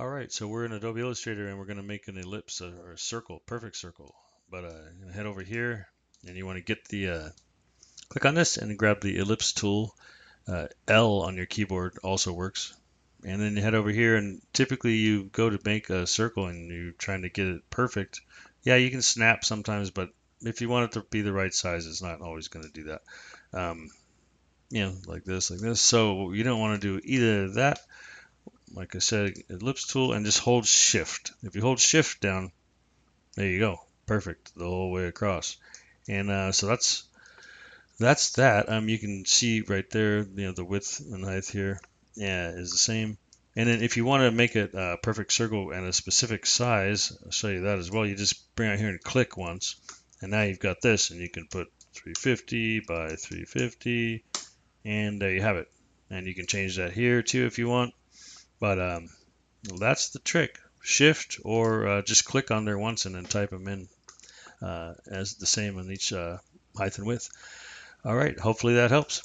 Alright, so we're in Adobe Illustrator and we're going to make an ellipse or a circle, perfect circle. But you're gonna head over here and you want to get the, click on this and grab the ellipse tool. L on your keyboard also works. And then you head over here and typically you go to make a circle and you're trying to get it perfect. Yeah, you can snap sometimes, but if you want it to be the right size, it's not always going to do that. Um, like this, like this. So you don't want to do either that, like I said, ellipse tool, and just hold shift. If you hold shift down, there you go. Perfect the whole way across. And so that's that. You can see right there, the width and height here, yeah, is the same. And then if you want to make it a perfect circle and a specific size, I'll show you that as well. You just bring out here and click once, and now you've got this, and you can put 350 by 350, and there you have it. And you can change that here too if you want. But that's the trick. Shift or just click on there once and then type them in as the same on each height and width. All right, hopefully that helps.